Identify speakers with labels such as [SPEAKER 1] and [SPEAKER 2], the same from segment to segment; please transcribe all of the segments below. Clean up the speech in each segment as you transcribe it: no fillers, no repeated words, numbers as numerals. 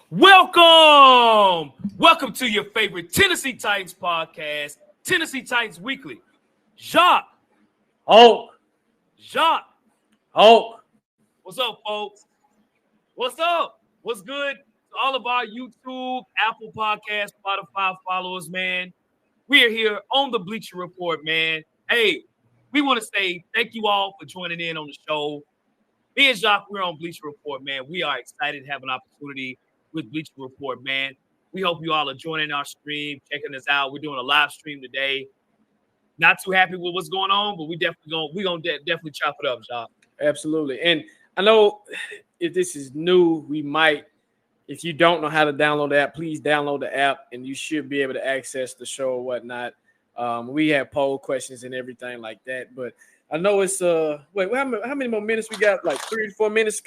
[SPEAKER 1] Welcome to your favorite Tennessee Titans podcast, Tennessee Titans Weekly. Jacques. What's up, folks? What's up? What's good? All of our YouTube, Apple Podcasts, Spotify followers, man. We are here on the Bleacher Report, man. Hey, we want to say thank you all for joining in on the show. Me and Jacques, we're on Bleacher Report, man. We are excited to have an opportunity with Bleacher Report, man. We hope you all are joining our stream, checking us out. We're doing a live stream today. Not too happy with what's going on, but we're definitely chop it up, Jacques.
[SPEAKER 2] Absolutely. And I know if this is new, we might, if you don't know how to download the app, please download the app and you should be able to access the show or whatnot. We have poll questions and everything like that. But I know it's how many more minutes we got? Like 3 to 4 minutes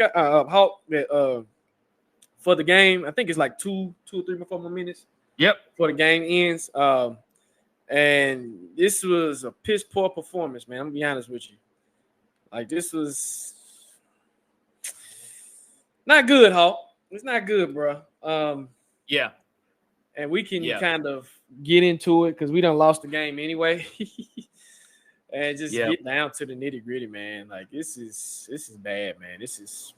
[SPEAKER 2] for the game. I think it's like 2 or 3 or 4 more minutes.
[SPEAKER 1] Yep.
[SPEAKER 2] For the game ends. And this was a piss poor performance, man. I'm gonna be honest with you. Like, this was not good, Hawk. It's not good, bro.
[SPEAKER 1] Yeah.
[SPEAKER 2] And we can kind of get into it because we done lost the game anyway. And just get down to the nitty-gritty, man. Like, this is bad, man. This is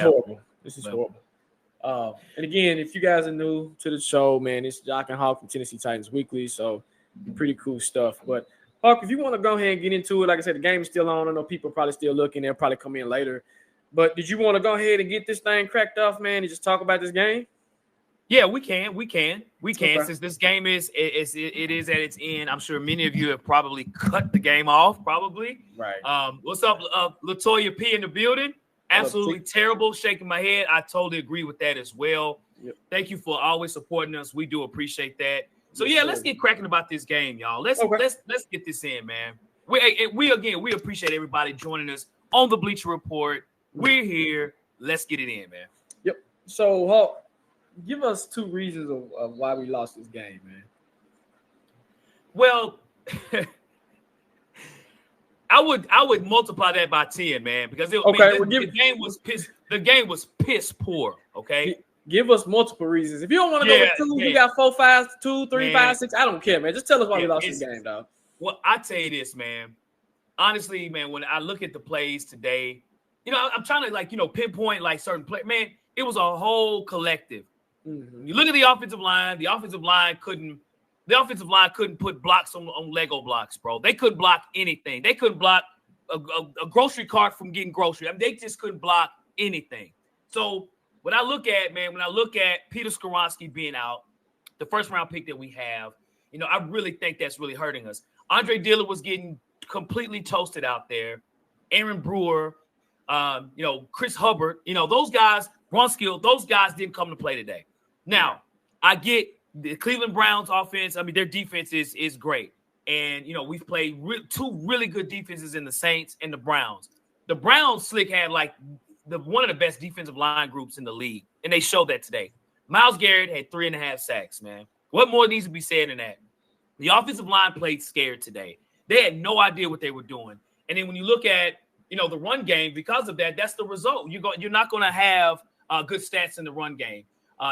[SPEAKER 2] horrible. This is horrible. And again, if you guys are new to the show, man, it's Jock and Hawk from Tennessee Titans Weekly, so pretty cool stuff. But Hawk, if you want to go ahead and get into it, like I said, the game is still on. I know people are probably still looking. They'll probably come in later. But did you want to go ahead and get this thing cracked off, man, and just talk about this game?
[SPEAKER 1] Yeah, we can. Okay. Since this game is at its end. I'm sure many of you have probably cut the game off, probably.
[SPEAKER 2] Right.
[SPEAKER 1] What's up, Latoya P in the building? Absolutely terrible. Shaking my head. I totally agree with that as well.
[SPEAKER 2] Yep.
[SPEAKER 1] Thank you for always supporting us. We do appreciate that. So let's get cracking about this game, y'all. Let's get this in, man. We appreciate everybody joining us on the Bleacher Report. We're here. Let's get it in, man.
[SPEAKER 2] Yep. So, Hawk, give us 2 reasons of why we lost this game, man.
[SPEAKER 1] Well, I would multiply that by 10, man, because the game was piss poor. Okay,
[SPEAKER 2] give us multiple reasons. If you don't want to go with 2, you got 4, 5, 2, 3, 5, 6. I don't care, man. Just tell us why we lost this game, dog.
[SPEAKER 1] Well, I tell you this, man. Honestly, man, when I look at the plays today, I'm trying to pinpoint certain play. Man, it was a whole collective.
[SPEAKER 2] Mm-hmm.
[SPEAKER 1] You look at the offensive line. The offensive line couldn't put blocks on Lego blocks, bro. They couldn't block anything. They couldn't block a grocery cart from getting grocery. I mean, they just couldn't block anything. So when I look at Peter Skoronski being out, the first round pick that we have, I really think that's really hurting us. Andre Dillard was getting completely toasted out there. Aaron Brewer, Chris Hubbard, those guys, Brunskill, those guys didn't come to play today. Now, I get the Cleveland Browns offense. I mean, their defense is great. And, we've played 2 really good defenses in the Saints and the Browns. The Browns, Slick, had one of the best defensive line groups in the league, and they showed that today. Myles Garrett had 3.5 sacks, man. What more needs to be said than that? The offensive line played scared today. They had no idea what they were doing. And then when you look at, the run game, because of that, that's the result. You're not going to have good stats in the run game.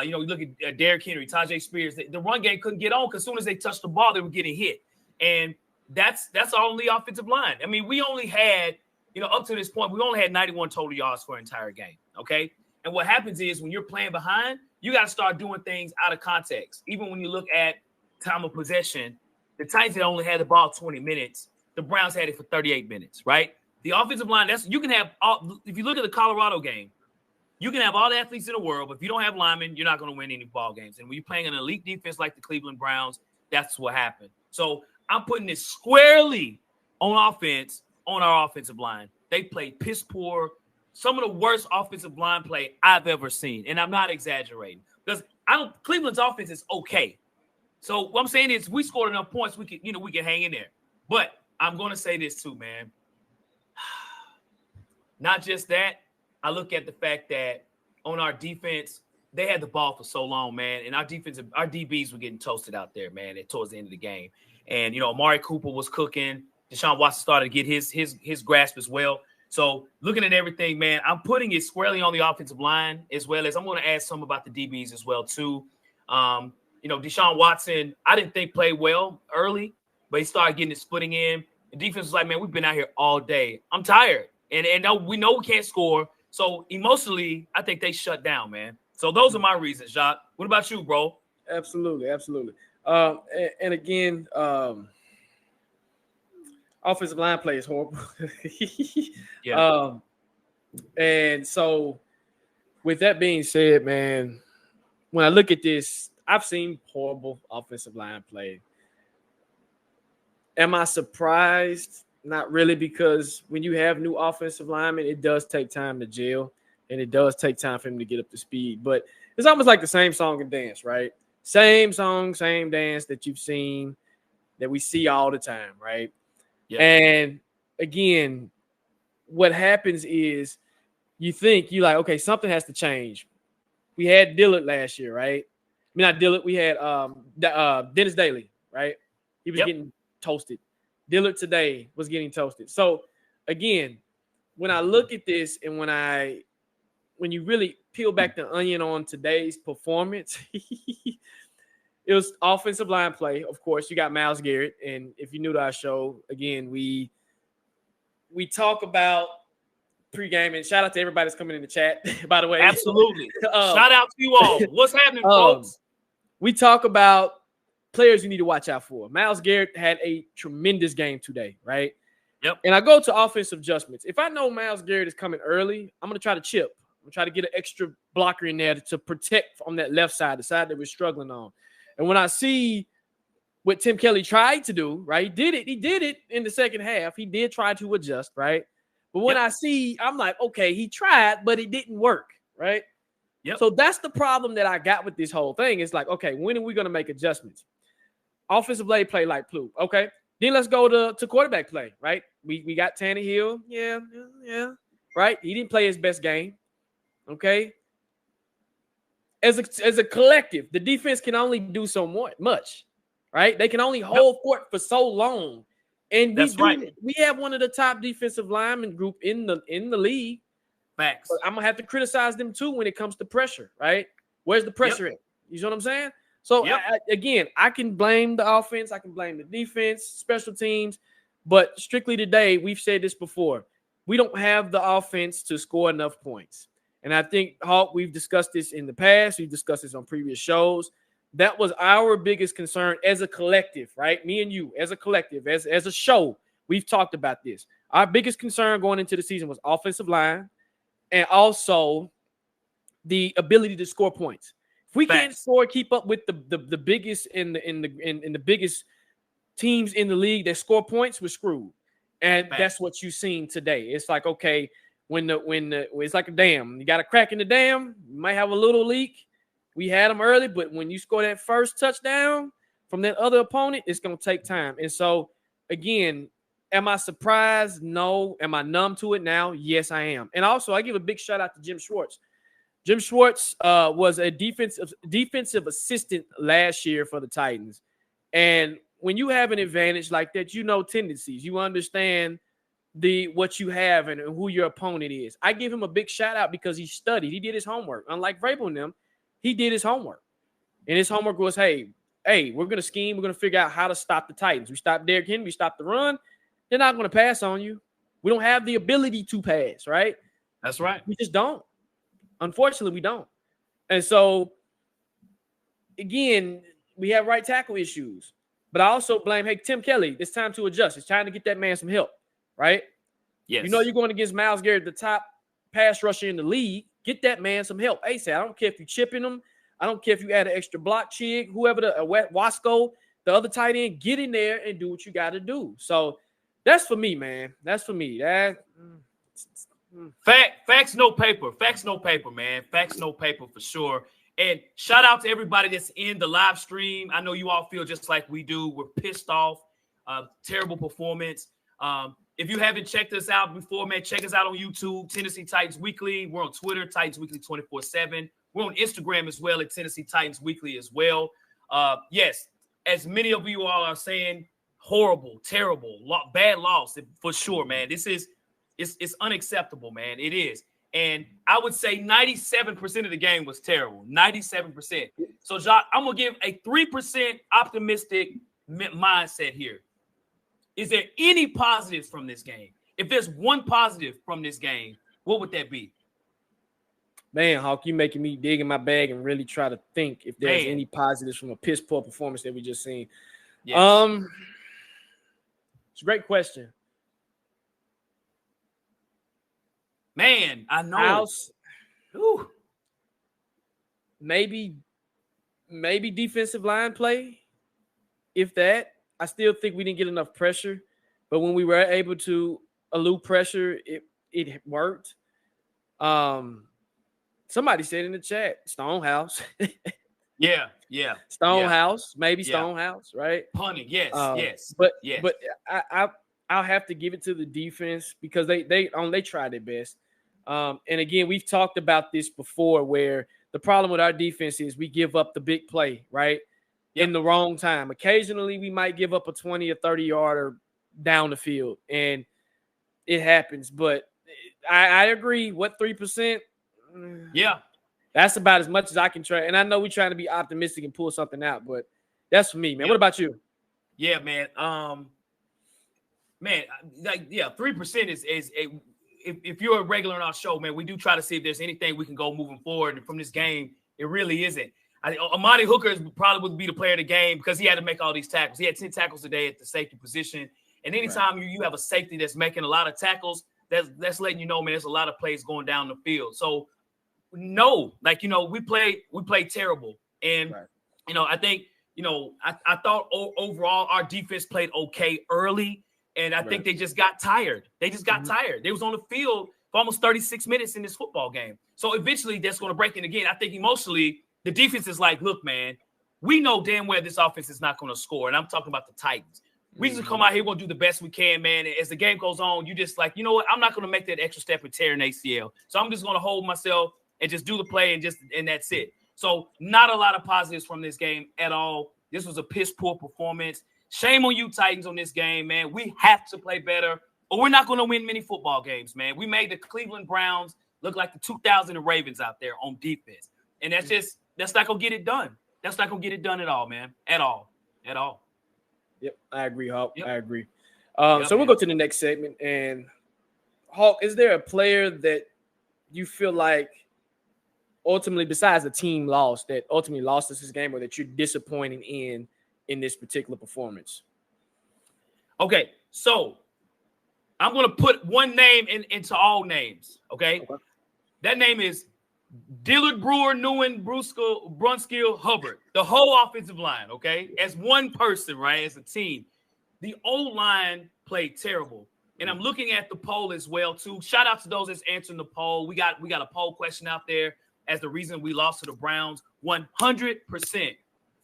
[SPEAKER 1] You look at Derrick Henry, Tajay Spears. The run game couldn't get on because as soon as they touched the ball, they were getting hit. And that's all on the offensive line. I mean, we only had, up to this point, we only had 91 total yards for an entire game, okay? And what happens is when you're playing behind, you got to start doing things out of context. Even when you look at time of possession, the Titans had only had the ball 20 minutes. The Browns had it for 38 minutes, right? The offensive line, if you look at the Colorado game, you can have all the athletes in the world, but if you don't have linemen, you're not going to win any ball games. And when you're playing an elite defense like the Cleveland Browns, that's what happened. So I'm putting this squarely on offense, on our offensive line. They played piss poor, some of the worst offensive line play I've ever seen. And I'm not exaggerating because Cleveland's offense is okay. So what I'm saying is we scored enough points, we can hang in there. But I'm going to say this too, man. Not just that. I look at the fact that on our defense, they had the ball for so long, man. And our DBs were getting toasted out there, man, towards the end of the game. And, Amari Cooper was cooking. Deshaun Watson started to get his grasp as well. So looking at everything, man, I'm putting it squarely on the offensive line, as well as I'm going to ask some about the DBs as well, too. Deshaun Watson, I didn't think played well early, but he started getting his footing in. The defense was like, man, we've been out here all day. I'm tired. And we know we can't score. So emotionally, I think they shut down, man. So those are my reasons, Jacques. What about you, bro?
[SPEAKER 2] Absolutely. And again, offensive line play is horrible.
[SPEAKER 1] Yeah.
[SPEAKER 2] And so with that being said, man, when I look at this, I've seen horrible offensive line play. Am I surprised? Not really, because when you have new offensive linemen, it does take time to gel, and it does take time for him to get up to speed. But it's almost like the same song and dance, right? Same song, same dance that you've seen, that we see all the time, right? Yeah. And again, what happens is you're like, okay, something has to change. We had Dillard last year, right? I mean, not Dillard. We had Dennis Daly, right? He was getting toasted. Dillard today was getting toasted. So again, when I look at this and when you really peel back the onion on today's performance, it was offensive line play. Of course, you got Myles Garrett. And if you're new to our show, again, we talk about pregame, and shout out to everybody that's coming in the chat, by the way.
[SPEAKER 1] Absolutely. Shout out to you all. What's happening, folks?
[SPEAKER 2] We talk about players you need to watch out for. Myles Garrett had a tremendous game today, right?
[SPEAKER 1] Yep.
[SPEAKER 2] And I go to offensive adjustments. If I know Myles Garrett is coming early, I'm going to try to chip. I'm going to try to get an extra blocker in there to protect on that left side, the side that we're struggling on. And when I see what Tim Kelly tried to do, right? He did it in the second half. He did try to adjust, right? But when I see, I'm like, okay, he tried, but it didn't work, right?
[SPEAKER 1] Yep.
[SPEAKER 2] So that's the problem that I got with this whole thing. It's like, okay, when are we going to make adjustments? Offensive play like Ploop. Okay. Then let's go to quarterback play, right? We got Tannehill. Yeah. Right? He didn't play his best game. Okay. As a collective, the defense can only do so much, right? They can only hold fort for so long. And we have one of the top defensive lineman group in the league.
[SPEAKER 1] Facts.
[SPEAKER 2] But I'm gonna have to criticize them too when it comes to pressure, right? Where's the pressure at? You know what I'm saying? So I can blame the offense, I can blame the defense, special teams, but strictly today, we've said this before. We don't have the offense to score enough points. And I think, Hawk, we've discussed this in the past. We've discussed this on previous shows. That was our biggest concern as a collective, right? Me and you, as a collective, as a show, we've talked about this. Our biggest concern going into the season was offensive line and also the ability to score points. If we can't score, keep up with the biggest in the biggest teams in the league that score points, we're screwed. And that's what you've seen today. It's like, okay, when it's like a dam. You got a crack in the dam, you might have a little leak. We had them early, but when you score that first touchdown from that other opponent, it's going to take time. And so, again, am I surprised? No. Am I numb to it now? Yes, I am. And also, I give a big shout out to Jim Schwartz. Jim Schwartz was a defensive assistant last year for the Titans. And when you have an advantage like that, you know tendencies. You understand what you have and who your opponent is. I give him a big shout out because he studied. He did his homework. Unlike Vrabel and them, he did his homework. And his homework was, hey, we're going to scheme. We're going to figure out how to stop the Titans. We stop Derrick Henry. We stop the run. They're not going to pass on you. We don't have the ability to pass, right?
[SPEAKER 1] That's right.
[SPEAKER 2] We just don't. Unfortunately, we don't. And so, again, we have right tackle issues. But I also blame, hey, Tim Kelly, it's time to adjust. It's time to get that man some help, right?
[SPEAKER 1] Yes.
[SPEAKER 2] You know you're going against Myles Garrett, the top pass rusher in the league. Get that man some help. ASAP. I don't care if you're chipping him. I don't care if you add an extra block chick, whoever Wasco, the other tight end, get in there and do what you got to do. So that's for me, man. That's for me.
[SPEAKER 1] Facts, no paper. Facts, no paper, man. Facts, no paper for sure. And shout out to everybody that's in the live stream. I know you all feel just like we do. We're pissed off. Terrible performance. If you haven't checked us out before, man, check us out on YouTube, Tennessee Titans Weekly. We're on Twitter, Titans Weekly 24/7. We're on Instagram as well at Tennessee Titans Weekly as well. Yes, as many of you all are saying, horrible, terrible, bad loss for sure, man. This is It's unacceptable, man. It is. And I would say 97% of the game was terrible. 97%. So, Jacques, I'm going to give a 3% optimistic mindset here. Is there any positives from this game? If there's one positive from this game, what would that be?
[SPEAKER 2] Man, Hawk, you making me dig in my bag and really try to think if there's any positives from a piss poor performance that we just seen. Yes. It's a great question.
[SPEAKER 1] Man, I know.
[SPEAKER 2] Maybe defensive line play, if that. I still think we didn't get enough pressure, but when we were able to elude pressure, it worked. Somebody said in the chat, Stonehouse.
[SPEAKER 1] Yeah.
[SPEAKER 2] Stonehouse, maybe Stonehouse, right?
[SPEAKER 1] Punting, yes.
[SPEAKER 2] But I'll have to give it to the defense because they tried their best. And again, we've talked about this before where the problem with our defense is we give up the big play, right? In the wrong time. Occasionally, we might give up a 20 or 30-yarder down the field, and it happens. But I agree. What, 3%?
[SPEAKER 1] Yeah.
[SPEAKER 2] That's about as much as I can try. And I know we're trying to be optimistic and pull something out, but that's for me, man. What about you?
[SPEAKER 1] Yeah, man. 3% is if you're a regular on our show, man, we do try to see if there's anything we can go moving forward. And from this game, it really isn't. Amani Hooker probably would be the player of the game because he had to make all these tackles. He had 10 tackles today at the safety position. And anytime you have a safety that's making a lot of tackles, that's letting you know, man, there's a lot of plays going down the field. So, no, we played terrible. And, I think, I thought overall our defense played okay early. And I think they just got tired. They just got tired. They was on the field for almost 36 minutes in this football game. So eventually that's going to break in again. I think emotionally the defense is like, look, man, we know damn well this offense is not going to score. And I'm talking about the Titans. We just come out here, we're going to do the best we can, man. And as the game goes on, you just like, you know what? I'm not going to make that extra step and tear an ACL. So I'm just going to hold myself and just do the play and that's it. So not a lot of positives from this game at all. This was a piss poor performance. Shame on you, Titans, on this game, man. We have to play better, or we're not going to win many football games, man. We made the Cleveland Browns look like the 2000 Ravens out there on defense. And that's not going to get it done. That's not going to get it done at all, man. At all.
[SPEAKER 2] Yep, I agree, Hawk. Yep. I agree. So we'll go to the next segment. And, Hawk, is there a player that you feel like ultimately, besides the team loss, that ultimately lost us this game or that you're disappointed in this particular performance?
[SPEAKER 1] Okay, so I'm going to put one name into all names, okay? That name is Dillard, Brewer, Newen, Brunskill, Hubbard, the whole offensive line, okay? As one person, right, as a team. The O-line played terrible. And I'm looking at the poll as well, too. Shout out to those that's answering the poll. We got a poll question out there as the reason we lost to the Browns. 100%.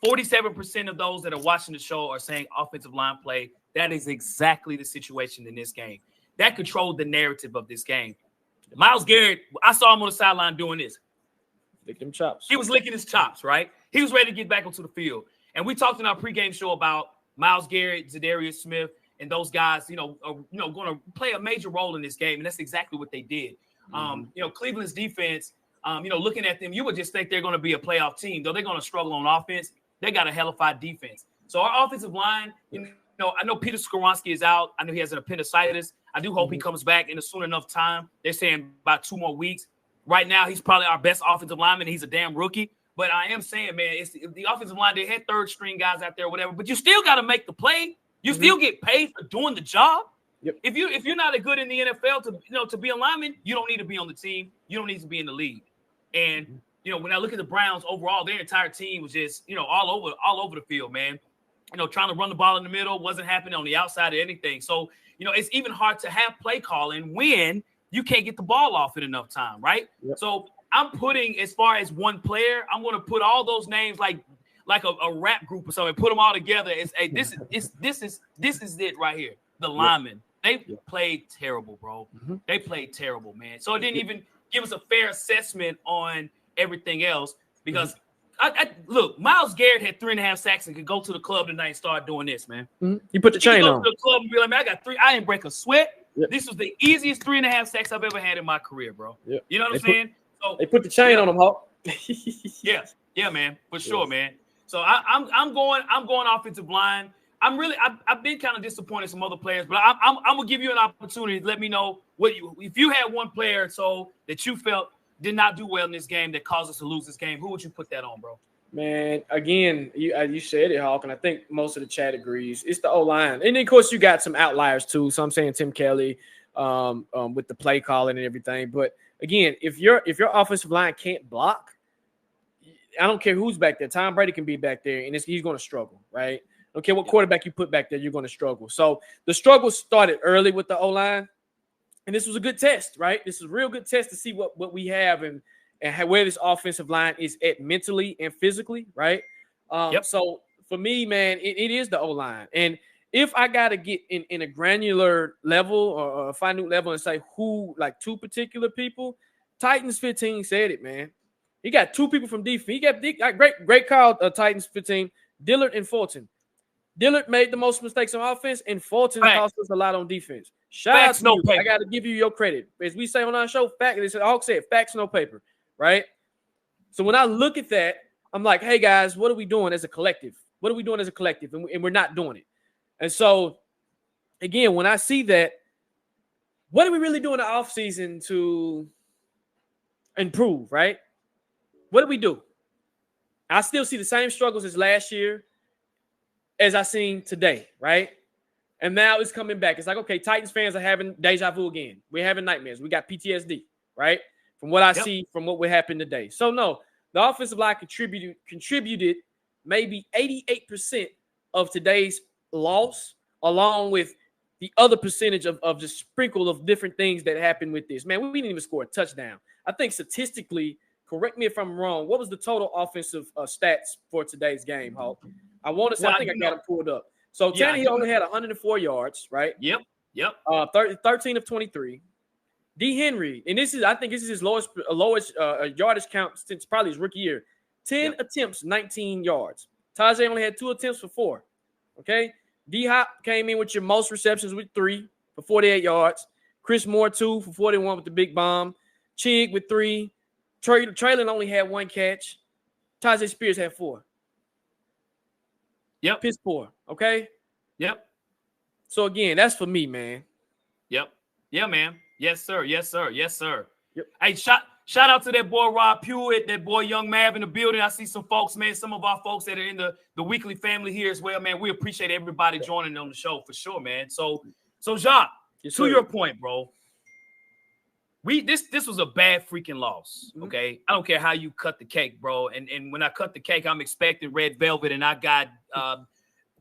[SPEAKER 1] 47% of those that are watching the show are saying offensive line play. That is exactly the situation in this game. That controlled the narrative of this game. Myles Garrett, I saw him on the sideline doing this.
[SPEAKER 2] Lick them chops.
[SPEAKER 1] He was licking his chops, right? He was ready to get back onto the field. And we talked in our pregame show about Myles Garrett, Zadarius Smith, and those guys, are going to play a major role in this game. And that's exactly what they did. Cleveland's defense, looking at them, you would just think they're going to be a playoff team. Though they're going to struggle on offense, they got a hellified defense. So our offensive line, I know Peter Skoronski is out. I know he has an appendicitis. I do hope he comes back in a soon enough time. They're saying about 2 more weeks. Right now, he's probably our best offensive lineman. He's a damn rookie. But I am saying, man, it's the offensive line. They had third-string guys out there or whatever. But you still got to make the play. You still get paid for doing the job. Yep. If you're not good in the NFL to be a lineman, you don't need to be on the team. You don't need to be in the league. And when I look at the Browns overall, their entire team was just all over the field, man. Trying to run the ball in the middle wasn't happening on the outside or anything. So it's even hard to have play calling when you can't get the ball off in enough time, right? Yep. So I'm putting, as far as one player, I'm going to put all those names like a rap group or something, put them all together. This is it right here. The linemen, they played terrible, bro. They played terrible, man. So it didn't even give us a fair assessment on everything else because look, Myles Garrett had 3.5 sacks and could go to the club tonight and start doing this, man.
[SPEAKER 2] You put the chain on.
[SPEAKER 1] Go to the club and be like, man, I got 3. I ain't break a sweat.
[SPEAKER 2] Yep.
[SPEAKER 1] This was the easiest 3.5 sacks I've ever had in my career, bro.
[SPEAKER 2] Yep.
[SPEAKER 1] You know what I'm saying? So
[SPEAKER 2] they put the chain on them, Hawk.
[SPEAKER 1] yeah, man, for sure, man. So I'm going offensive line. I've been kind of disappointed in some other players, but I'm gonna give you an opportunity to let me know if you had one player that you felt did not do well in this game that caused us to lose this game, who would you put that on, bro?
[SPEAKER 2] Man, again, you said it, Hawk, and I think most of the chat agrees. It's the O-line. And, of course, you got some outliers, too. So I'm saying Tim Kelly with the play calling and everything. But, again, if your offensive line can't block, I don't care who's back there. Tom Brady can be back there, and he's going to struggle, right? I don't care what quarterback you put back there, you're going to struggle. So the struggle started early with the O-line, and this was a good test, right? This is a real good test to see what we have and where this offensive line is at mentally and physically, right? So for me, man, it is the O-line. And if I got to get in a granular level or a finite level and say who, like two particular people, Titans 15 said it, man. He got two people from defense. He got great call, Titans 15, Dillard and Fulton. Dillard made the most mistakes on offense, and Fulton cost us a lot on defense. Shout out to you. Paper. I got to give you your credit. As we say on our show, Hawk said, facts, no paper. Right? So when I look at that, I'm like, hey, guys, what are we doing as a collective? What are we doing as a collective? And we're not doing it. And so, again, when I see that, what are we really doing in the offseason to improve, right? What do we do? I still see the same struggles as last year as I seen today, right? And now it's coming back. It's like, okay, Titans fans are having deja vu again. We're having nightmares. We got PTSD, right? From what I see, from what would happen today. So, no, the offensive line contributed maybe 88% of today's loss, along with the other percentage of just sprinkle of different things that happened with this. Man, we didn't even score a touchdown. I think statistically, correct me if I'm wrong, what was the total offensive stats for today's game, Hawk? I want to say, I think I got them pulled up. So, Tannehill only had 104 yards, right?
[SPEAKER 1] Yep.
[SPEAKER 2] 13 of 23. D. Henry, and I think this is his lowest yardage count since probably his rookie year. 10 attempts, 19 yards. Tajay only had 2 attempts for 4. Okay. D. Hop came in with your most receptions with 3 for 48 yards. Chris Moore 2 for 41 with the big bomb. Chig with 3. Traylon only had 1 catch. Tajay Spears had 4.
[SPEAKER 1] Yep.
[SPEAKER 2] Piss poor. Okay.
[SPEAKER 1] Yep.
[SPEAKER 2] So again, that's for me, man.
[SPEAKER 1] Yep. Yeah, man. Yes, sir. Yes, sir. Yes, sir.
[SPEAKER 2] Yep.
[SPEAKER 1] Hey, shout out to that boy Rob Pewitt, that boy Young Mav in the building. I see some folks, man, some of our folks that are in the weekly family here as well, man. We appreciate everybody joining on the show for sure, man. So Jacques, to your point, bro, this was a bad freaking loss, okay? I don't care how you cut the cake, bro. And when I cut the cake, I'm expecting red velvet, and I got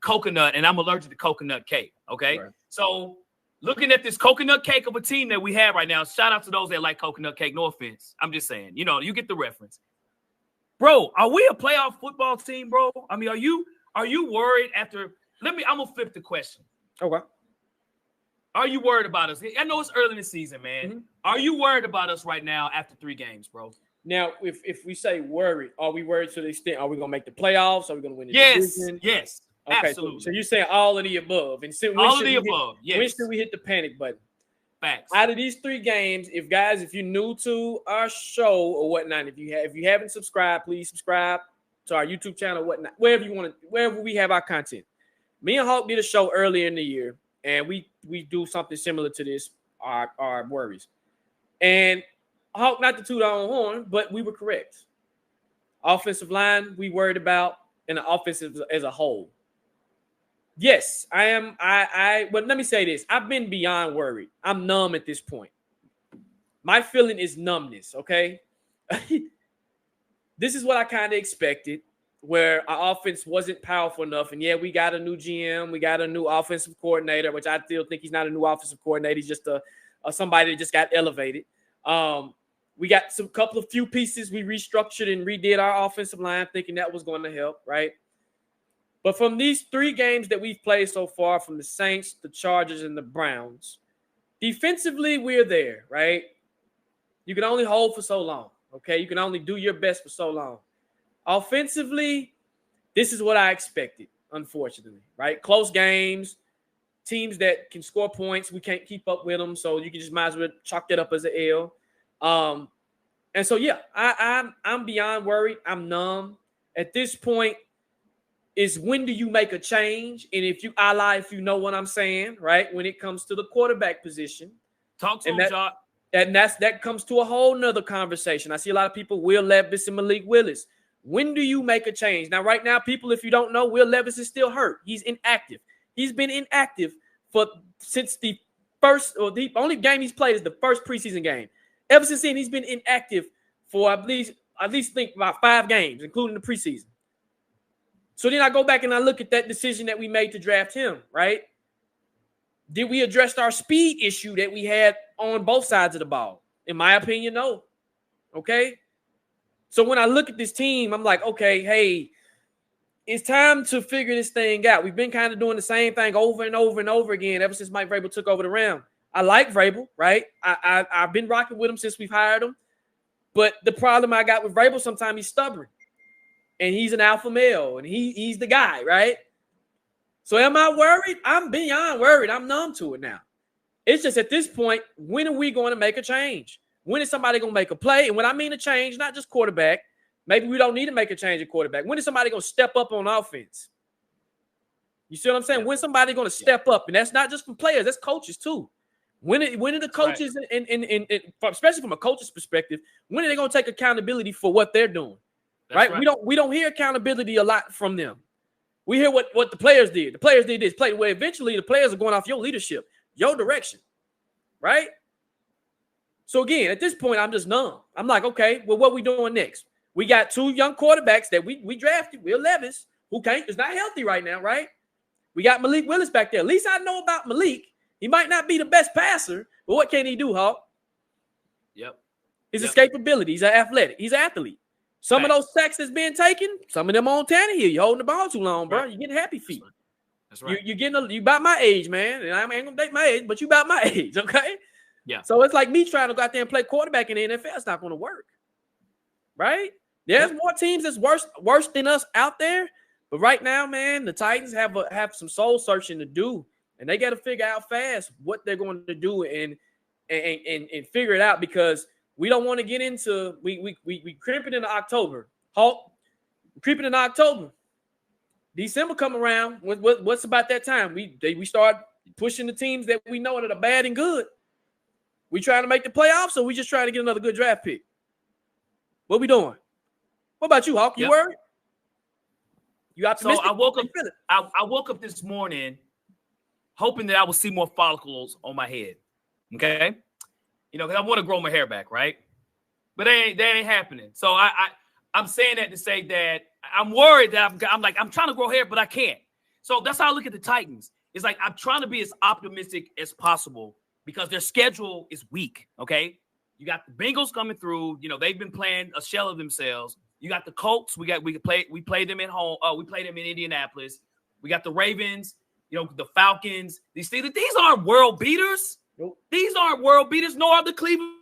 [SPEAKER 1] coconut, and I'm allergic to coconut cake, okay? Right. So looking at this coconut cake of a team that we have right now, shout out to those that like coconut cake. No offense. I'm just saying, you get the reference. Bro, are we a playoff football team, bro? I mean, are you worried after – I'm going to flip the question.
[SPEAKER 2] Okay.
[SPEAKER 1] Are you worried about us? I know it's early in the season, man. Mm-hmm. Are you worried about us right now after 3 games, bro?
[SPEAKER 2] Now, if we say worried, are we worried to the extent, are we going to make the playoffs? Are we going to win the division?
[SPEAKER 1] Yes. Okay, absolutely.
[SPEAKER 2] So you're saying all of the above. And
[SPEAKER 1] all of the above, yes.
[SPEAKER 2] When should we hit the panic button?
[SPEAKER 1] Facts.
[SPEAKER 2] Out of these 3 games, if you're new to our show or whatnot, if you haven't subscribed, please subscribe to our YouTube channel, whatnot, wherever we have our content. Me and Hawk did a show earlier in the year, and we do something similar to this, our worries. And Hawk, not to toot our own horn, but we were correct. Offensive line, we worried about, and the offensive as a whole. Yes, I am. But let me say this. I've been beyond worried. I'm numb at this point. My feeling is numbness, okay? This is what I kind of expected, where our offense wasn't powerful enough. And, yeah, we got a new GM. We got a new offensive coordinator, which I still think he's not a new offensive coordinator. He's just somebody that just got elevated. We got couple of few pieces. We restructured and redid our offensive line, thinking that was going to help, right? But from these 3 games that we've played so far, from the Saints, the Chargers, and the Browns, defensively, we're there, right? You can only hold for so long, okay? You can only do your best for so long. Offensively, this is what I expected, unfortunately, right? Close games, teams that can score points, we can't keep up with them. So you can just might as well chalk that up as an L. And so, yeah, I'm beyond worried. I'm numb. At this point, is when do you make a change? And if you know what I'm saying, right? When it comes to the quarterback position.
[SPEAKER 1] Talk to him, Jock.
[SPEAKER 2] And that comes to a whole nother conversation. I see a lot of people, Will Levis and Malik Willis. When do you make a change? Now, right now, people, if you don't know, Will Levis is still hurt. He's inactive. He's been inactive since the only game he's played is the first preseason game. Ever since then, he's been inactive for at least think about 5 games, including the preseason. So then I go back and I look at that decision that we made to draft him, right? Did we address our speed issue that we had on both sides of the ball? In my opinion, no. Okay? So when I look at this team, I'm like, okay, hey, it's time to figure this thing out. We've been kind of doing the same thing over and over and over again ever since Mike Vrabel took over the Ram. I like Vrabel, right? I've been rocking with him since we've hired him. But the problem I got with Vrabel, sometimes he's stubborn. And he's an alpha male, and he's the guy, right? So am I worried? I'm beyond worried. I'm numb to it now. It's just at this point, when are we going to make a change? When is somebody going to make a play? And when I mean a change, not just quarterback, maybe we don't need to make a change at quarterback. When is somebody going to step up on offense? You see what I'm saying? Yeah. When somebody going to step up? And that's not just from players, that's coaches too. When are the coaches, right, especially from a coach's perspective, when are they going to take accountability for what they're doing? Right? We don't hear accountability a lot from them. We hear what the players did. The players did this. Well, eventually the players are going off your leadership, your direction, right? So again, at this point, I'm just numb. I'm like, okay, well, what we doing next? We got 2 young quarterbacks that we drafted. Will Levis, who is not healthy right now, right? We got Malik Willis back there. At least I know about Malik. He might not be the best passer, but what can he do, Hawk?
[SPEAKER 1] Yep.
[SPEAKER 2] His escapability. He's an athletic. He's an athlete. Some of those sacks that's being taken, some of them on Tannehill. You're holding the ball too long, bro. Right. You're getting happy feet.
[SPEAKER 1] That's right.
[SPEAKER 2] You about my age, man. And I ain't gonna date my age, but you about my age, okay?
[SPEAKER 1] Yeah.
[SPEAKER 2] So it's like me trying to go out there and play quarterback in the NFL. It's not gonna work, right? There's more teams that's worse than us out there, but right now, man, the Titans have some soul searching to do, and they got to figure out fast what they're going to do and figure it out, because we don't want to get into we creeping into October. Halt, creeping into October. December come around. What's about that time? We start pushing the teams that we know that are bad and good. We trying to make the playoffs, or we just trying to get another good draft pick? What we doing? What about you, Hawk? You worried? You optimistic?
[SPEAKER 1] So I woke up this morning hoping that I would see more follicles on my head. Okay. Because I want to grow my hair back, right? But that ain't happening. So I'm saying that to say that I'm worried that I'm trying to grow hair, but I can't. So that's how I look at the Titans. It's like I'm trying to be as optimistic as possible because their schedule is weak, okay? You got the Bengals coming through. They've been playing a shell of themselves. You got the Colts. We played them at home. We played them in Indianapolis. We got the Ravens, the Falcons. These aren't world beaters.
[SPEAKER 2] Nope.
[SPEAKER 1] These aren't world beaters, nor are the Cleveland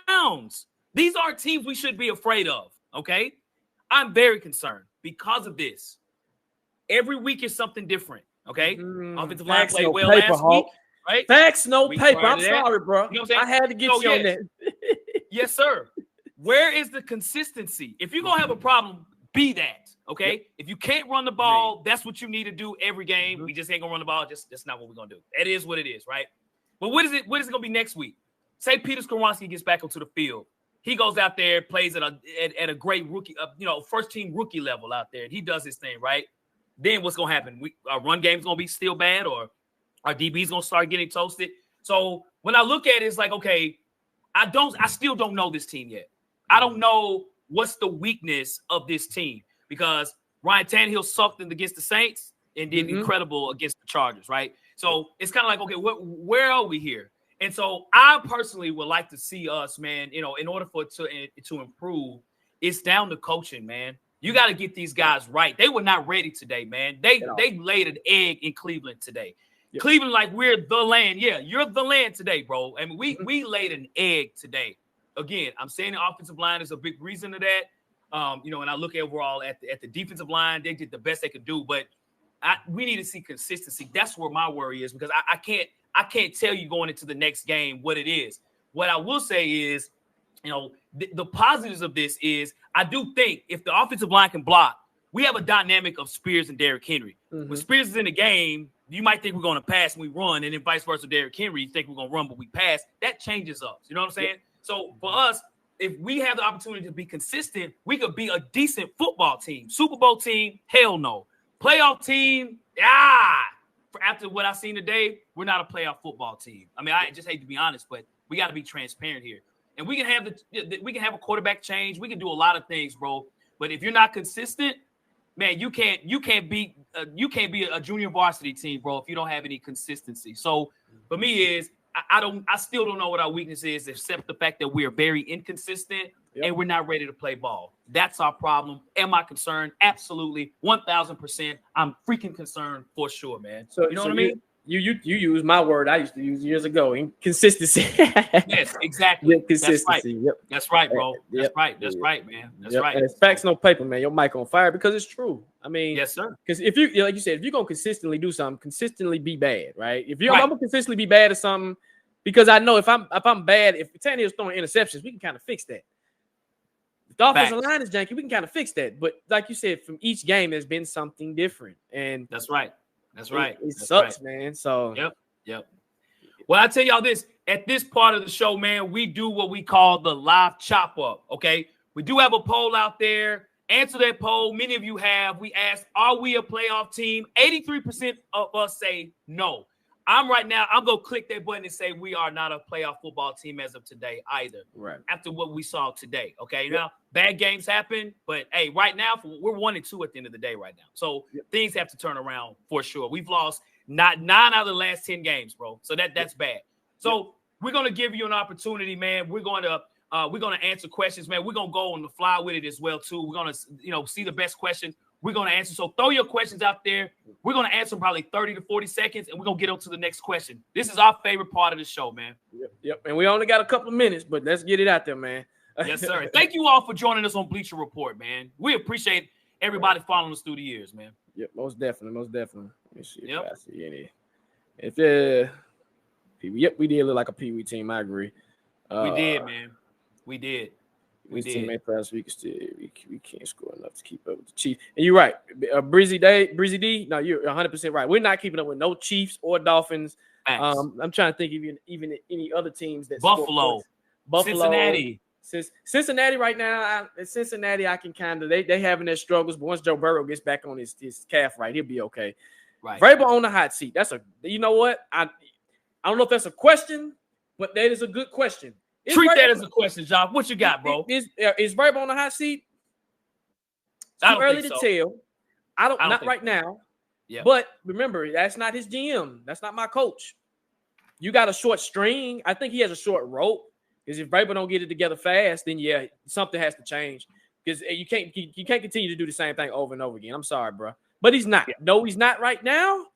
[SPEAKER 1] Browns. These are teams we should be afraid of, okay? I'm very concerned because of this. Every week is something different, okay? Offensive line played well last week, right?
[SPEAKER 2] Facts, no paper. I'm sorry, bro. I had to get you on that.
[SPEAKER 1] Yes, sir. Where is the consistency? If you're going to have a problem, be that, okay? Yep. If you can't run the ball, that's what you need to do every game. We just ain't going to run the ball. That's not what we're going to do. That is what it is, right? But what is it going to be next week? Say Peter Skoronski gets back onto the field. He goes out there, plays at a great rookie, first-team rookie level out there. He does his thing, right? Then what's going to happen? Our run game's going to be still bad, or our DB's going to start getting toasted. So when I look at it, it's like, okay, I still don't know this team yet. I don't know what's the weakness of this team, because Ryan Tannehill sucked against the Saints and did incredible against the Chargers, right? So it's kind of like, okay, where are we here? And so I personally would like to see us, man, in order for it to improve, it's down to coaching, man. You got to get these guys right. They were not ready today, man. They laid an egg in Cleveland today. Yep. Cleveland, like, we're the land. Yeah, you're the land today, bro. I mean, we laid an egg today. Again, I'm saying the offensive line is a big reason to that. And I look overall at the defensive line, they did the best they could do. But we need to see consistency. That's where my worry is, because I can't tell you going into the next game what it is. What I will say is, the positives of this is I do think if the offensive line can block, we have a dynamic of Spears and Derrick Henry. Mm-hmm. When Spears is in the game, you might think we're going to pass and we run, and then vice versa, Derrick Henry, you think we're going to run but we pass. That changes us. You know what I'm saying? So for us, if we have the opportunity to be consistent, we could be a decent football team. Super Bowl team, hell no. Playoff team, after what I've seen today, we're not a playoff football team. I mean, I just hate to be honest, but we got to be transparent here. And we can have a quarterback change. We can do a lot of things, bro. But if you're not consistent, man, you can't be a junior varsity team, bro, if you don't have any consistency. So for me I still don't know what our weakness is, except the fact that we are very inconsistent and we're not ready to play ball. That's our problem. Am I concerned? Absolutely, 1,000%. I'm freaking concerned for sure, man. So you know what I mean?
[SPEAKER 2] You use my word I used to use years ago. Inconsistency.
[SPEAKER 1] Yes, exactly.
[SPEAKER 2] Yeah, consistency.
[SPEAKER 1] Yep. That's right, bro. That's right. That's right, man. That's right.
[SPEAKER 2] And it's facts, no paper, man. Your mic on fire, because it's true. I mean,
[SPEAKER 1] yes, sir.
[SPEAKER 2] Because if you, like you said, if you're gonna consistently do something, consistently be bad, right? If I'm gonna consistently be bad at something, because I know if I'm bad, if Tannehill's throwing interceptions, we can kind of fix that. If the offensive line is janky, we can kind of fix that. But like you said, from each game, there's been something different, and
[SPEAKER 1] that's right. That's right.
[SPEAKER 2] It sucks, man. So
[SPEAKER 1] yep. Well, I tell y'all this, at this part of the show, man, we do what we call the live chop up. Okay. We do have a poll out there. Answer that poll. Many of you have. We asked, are we a playoff team? 83% of us say no. I'm going to click that button and say we are not a playoff football team as of today either.
[SPEAKER 2] Right.
[SPEAKER 1] After what we saw today. Okay. Now, bad games happen, but hey, right now, we're 1-2 at the end of the day right now. So things have to turn around for sure. We've lost 9 out of the last 10 games, bro. So that's bad. So we're going to give you an opportunity, man. We're going to answer questions, man. We're going to go on the fly with it as well, too. We're going to, see the best questions. We're going to answer. So throw your questions out there. We're going to answer probably 30 to 40 seconds, and we're going to get on to the next question. This is our favorite part of the show, man.
[SPEAKER 2] Yep. And we only got a couple of minutes, but let's get it out there, man.
[SPEAKER 1] Yes, sir. Thank you all for joining us on Bleacher Report, man. We appreciate everybody following us through the years, man.
[SPEAKER 2] Yep, most definitely. Let me see if I see any. We did look like a Pee Wee team. I agree.
[SPEAKER 1] We did, man. We did.
[SPEAKER 2] We teammate last week. We can't score enough to keep up with the Chiefs. And you're right, Breezy D. No, you're 100% right. We're not keeping up with no Chiefs or Dolphins. I'm trying to think of even any other teams that
[SPEAKER 1] Buffalo, Cincinnati.
[SPEAKER 2] Cincinnati right now. Cincinnati, I can kind of they having their struggles, but once Joe Burrow gets back on his calf right, he'll be okay.
[SPEAKER 1] Right.
[SPEAKER 2] Vrabel on the hot seat. You know what? I don't know if that's a question, but that is a good question.
[SPEAKER 1] Treat that as a question, John. What you got, bro?
[SPEAKER 2] Is Vrabel on the hot seat? It's too early to tell. I don't not right now. Yeah. But remember, that's not his GM. That's not my coach. You got a short string. I think he has a short rope. Because if Vrabel don't get it together fast, then something has to change. Because you can't continue to do the same thing over and over again. I'm sorry, bro. But he's not. Yeah. No, he's not right now.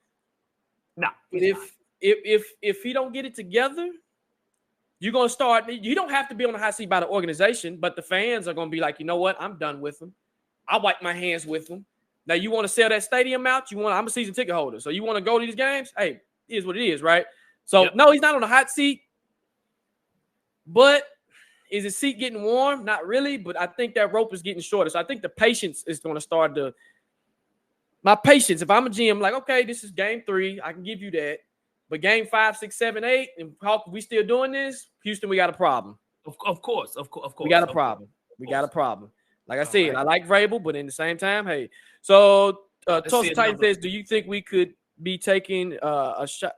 [SPEAKER 1] No.
[SPEAKER 2] If he don't get it together, you're going to start. You don't have to be on the hot seat by the organization, but the fans are going to be like, you know what? I'm done with him. I wipe my hands with him. Now, you want to sell that stadium out? I'm a season ticket holder. So you want to go to these games? Hey, it is what it is, right? So, no, he's not on the hot seat. But is his seat getting warm? Not really, but I think that rope is getting shorter. So I think the patience is going to start to – my patience, if I'm a GM, like, okay, this is game 3. I can give you that. But game 5, 6, 7, 8, and we still doing this? Houston, we got a problem.
[SPEAKER 1] Of course. We
[SPEAKER 2] got a problem. We got a problem. Like I said, I like Vrabel, but in the same time, hey. So Tulsa Titan says, do you think we could be taking a shot?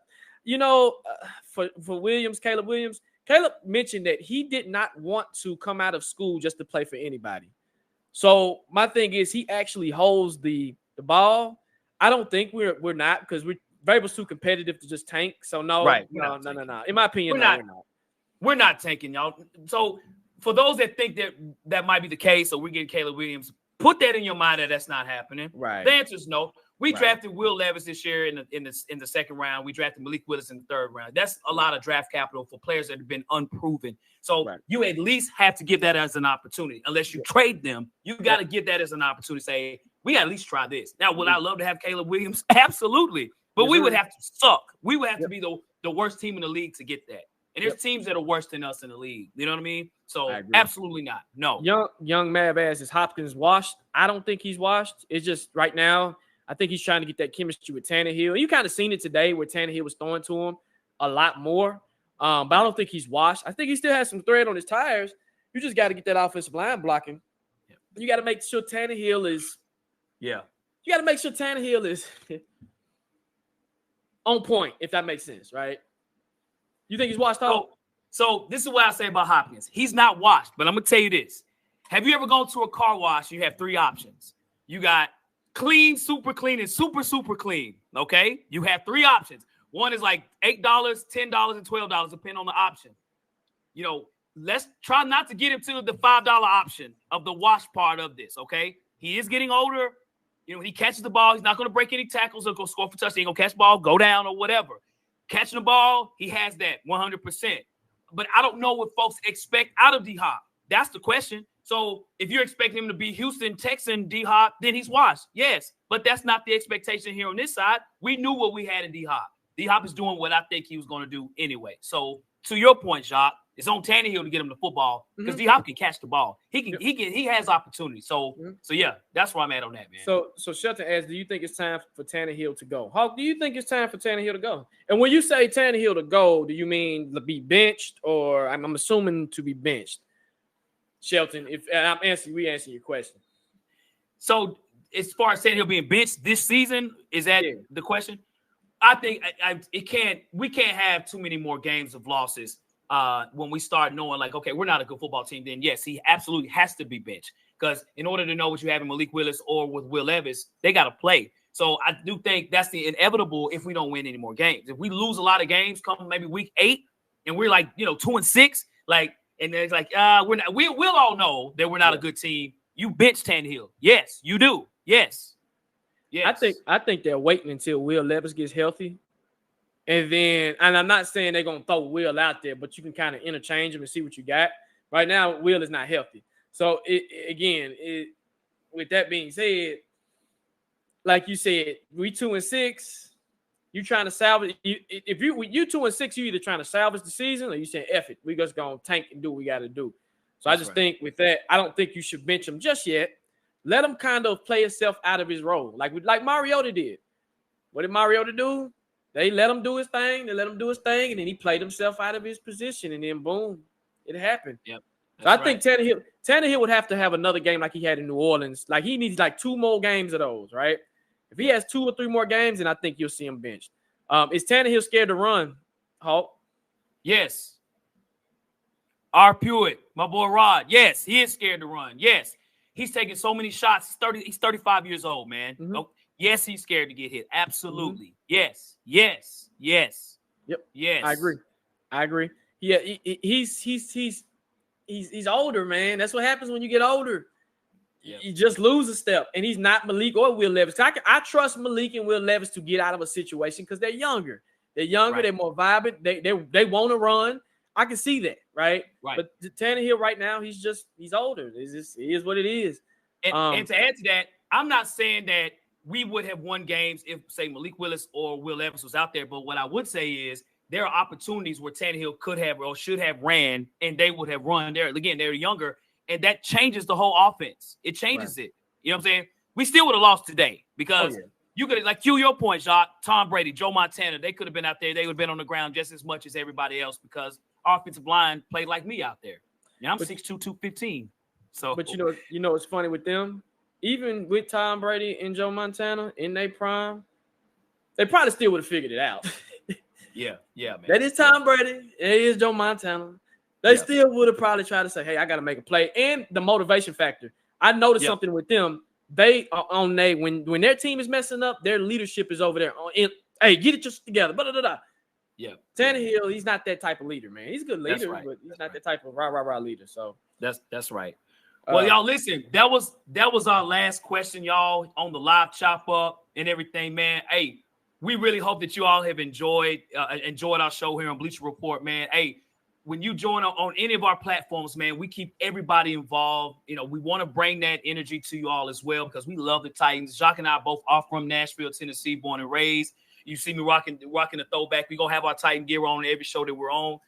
[SPEAKER 2] For Williams, Caleb Williams, Caleb mentioned that he did not want to come out of school just to play for anybody. So my thing is he actually holds the ball. I don't think we're not because Vrabel's too competitive to just tank. So no. In my opinion,
[SPEAKER 1] we're not tanking, y'all. So for those that think that might be the case, or we're getting Caleb Williams, put that in your mind that that's not happening.
[SPEAKER 2] Right.
[SPEAKER 1] The answer is no. We drafted Will Levis this year in the second round. We drafted Malik Willis in the third round. That's a lot of draft capital for players that have been unproven. So you at least have to give that as an opportunity. Unless you trade them, you got to give that as an opportunity. Say, we got to at least try this. Now, would I love to have Caleb Williams? Absolutely. But we would have to suck. We would have to be the worst team in the league to get that. And there's teams that are worse than us in the league. You know what I mean? So absolutely not. No.
[SPEAKER 2] Young Mab asks, is Hopkins washed? I don't think he's washed. It's just right now, I think he's trying to get that chemistry with Tannehill. And you kind of seen it today where Tannehill was throwing to him a lot more. But I don't think he's washed. I think he still has some thread on his tires. You just got to get that offensive line blocking. Yeah. You got to make sure Tannehill is You got to make sure Tannehill is on point, if that makes sense, right? You think he's washed out?
[SPEAKER 1] So this is what I say about Hopkins. He's not washed, but I'm going to tell you this. Have you ever gone to a car wash? You have 3 options. You got clean, super clean, and super, super clean, okay? You have 3 options. One is like $8, $10, and $12, depending on the option. You know, let's try not to get him to the $5 option of the wash part of this, okay? He is getting older. You know, he catches the ball. He's not going to break any tackles or go score for touchdown. He ain't going to catch the ball, go down, or whatever. Catching the ball, he has that 100%. But I don't know what folks expect out of D-Hop. That's the question. So if you're expecting him to be Houston Texan D-Hop, then he's washed. Yes, but that's not the expectation here on this side. We knew what we had in D-Hop. D-Hop is doing what I think he was going to do anyway. So to your point, Jacques, it's on Tannehill to get him the football because D-Hop can catch the ball. He has opportunity. So yeah, that's where I'm at on that, man.
[SPEAKER 2] So Shelton asks, do you think it's time for Tannehill to go? How do you think it's time for Tannehill to go? And when you say Tannehill to go, do you mean to be benched, or I'm assuming to be benched? Shelton, we answer your question.
[SPEAKER 1] So as far as Tannehill being benched this season, is that the question? I think we can't have too many more games of losses. When we start knowing, like, okay, we're not a good football team, then yes, he absolutely has to be benched. Because in order to know what you have in Malik Willis or with Will Levis, they got to play. So I do think that's the inevitable if we don't win any more games. If we lose a lot of games, come maybe week 8, and we're like, 2-6, like, and it's like, we're not. We'll all know that we're not a good team. You bench Tannehill, yes, you do, yes.
[SPEAKER 2] I think they're waiting until Will Levis gets healthy. And I'm not saying they're going to throw Will out there, but you can kind of interchange them and see what you got. Right now, Will is not healthy. So, with that being said, like you said, we 2-6. You trying to salvage. If you 2-6, you either trying to salvage the season or you saying, F it, we just going to tank and do what we got to do. So, I just think with that, I don't think you should bench him just yet. Let him kind of play himself out of his role, like Mariota did. What did Mariota do? They let him do his thing. And then he played himself out of his position, and then boom, it happened.
[SPEAKER 1] Yep.
[SPEAKER 2] So I think Tannehill would have to have another game like he had in New Orleans. Like he needs like 2 more games of those, right? If he has 2 or 3 more games, then I think you'll see him benched. Is Tannehill scared to run, Hulk?
[SPEAKER 1] Yes. R. Pewitt, my boy Rod. Yes, he is scared to run. Yes. He's taking so many shots. He's 35 years old, man. Mm-hmm. Oh, yes, he's scared to get hit. Absolutely. Mm-hmm. Yes.
[SPEAKER 2] Yep.
[SPEAKER 1] Yes.
[SPEAKER 2] I agree. Yeah, he's older, man. That's what happens when you get older. Yep. You just lose a step, and he's not Malik or Will Levis. I trust Malik and Will Levis to get out of a situation because they're younger. Right. They're more vibrant. They want to run. I can see that, right? But Tannehill right now, he's older. It is what it is.
[SPEAKER 1] And to add to that, I'm not saying that we would have won games if, say, Malik Willis or Will Levis was out there. But what I would say is there are opportunities where Tannehill could have or should have ran, and they would have run there. Again, they're younger, and that changes the whole offense. It changes it. You know what I'm saying? We still would have lost today because you could have, like your point, Jacques, Tom Brady, Joe Montana, they could have been out there. They would have been on the ground just as much as everybody else because our offensive line played like me out there. Yeah, I'm 6'2", 215. So,
[SPEAKER 2] but you know what's funny with them? Even with Tom Brady and Joe Montana in their prime, they probably still would have figured it out.
[SPEAKER 1] Yeah, man.
[SPEAKER 2] That is Tom Brady. It is Joe Montana. They still would have probably tried to say, hey, I got to make a play. And the motivation factor. I noticed something with them. They are on when their team is messing up, their leadership is over there. Hey, get it just together.
[SPEAKER 1] Yeah.
[SPEAKER 2] Tannehill, he's not that type of leader, man. He's a good leader, but he's not that type of rah leader. So
[SPEAKER 1] that's right. Well, y'all, listen, that was our last question, y'all, on the live chop up and everything, man. Hey, we really hope that you all have enjoyed our show here on Bleacher Report, man. Hey, when you join on any of our platforms, man, we keep everybody involved. You know, we want to bring that energy to you all as well because we love the Titans. Jacques and I both are from Nashville, Tennessee, born and raised. You see me rocking the throwback. We're going to have our Titan gear on every show that we're on.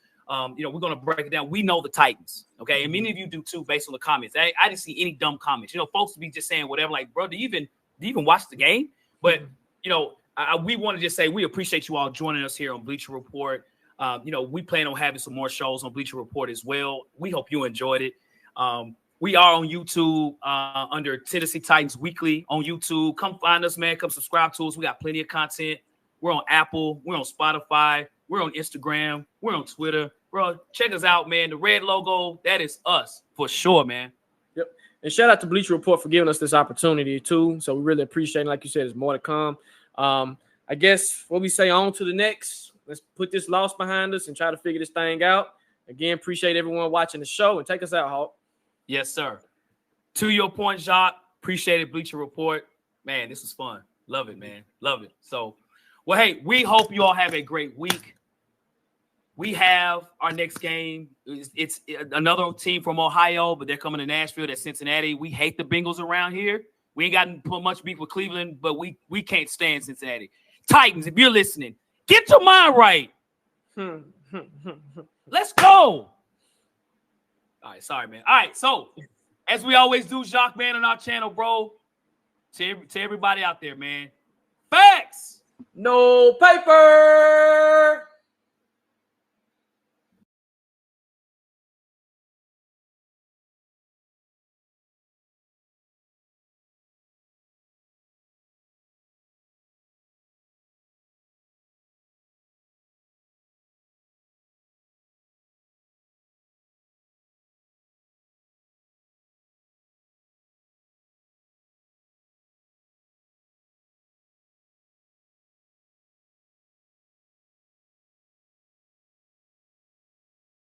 [SPEAKER 1] You know, we're going to break it down. We know the Titans, okay? And many of you do too based on the comments. I didn't see any dumb comments. You know, folks be just saying whatever, like, bro, do you even watch the game? But, you know, we want to just say we appreciate you all joining us here on Bleacher Report. You know, we plan on having some more shows on Bleacher Report as well. We hope you enjoyed it. We are on YouTube under Tennessee Titans Weekly on YouTube. Come find us, man. Come subscribe to us. We got plenty of content. We're on Apple. We're on Spotify. We're on Instagram. We're on Twitter. Bro, check us out, man. The red logo, that is us for sure, man.
[SPEAKER 2] Yep. And shout out to Bleacher Report for giving us this opportunity, too. So we really appreciate it. Like you said, there's more to come. I guess what we say on to the next. Let's put this loss behind us and try to figure this thing out. Again, appreciate everyone watching the show. And take us out, Hawk.
[SPEAKER 1] Yes, sir. To your point, Jacques, appreciate it, Bleacher Report. Man, this was fun. Love it, man. Love it. So, well, hey, we hope you all have a great week. We have our next game. It's another team from Ohio, but they're coming to Nashville. That's Cincinnati. We hate the Bengals around here. We ain't got much beef with Cleveland, but we can't stand Cincinnati. Titans, if you're listening, get your mind right. Let's go. All right, sorry, man. All right, so as we always do, Jacques, man, on our channel, bro, to everybody out there, man, facts.
[SPEAKER 2] No paper.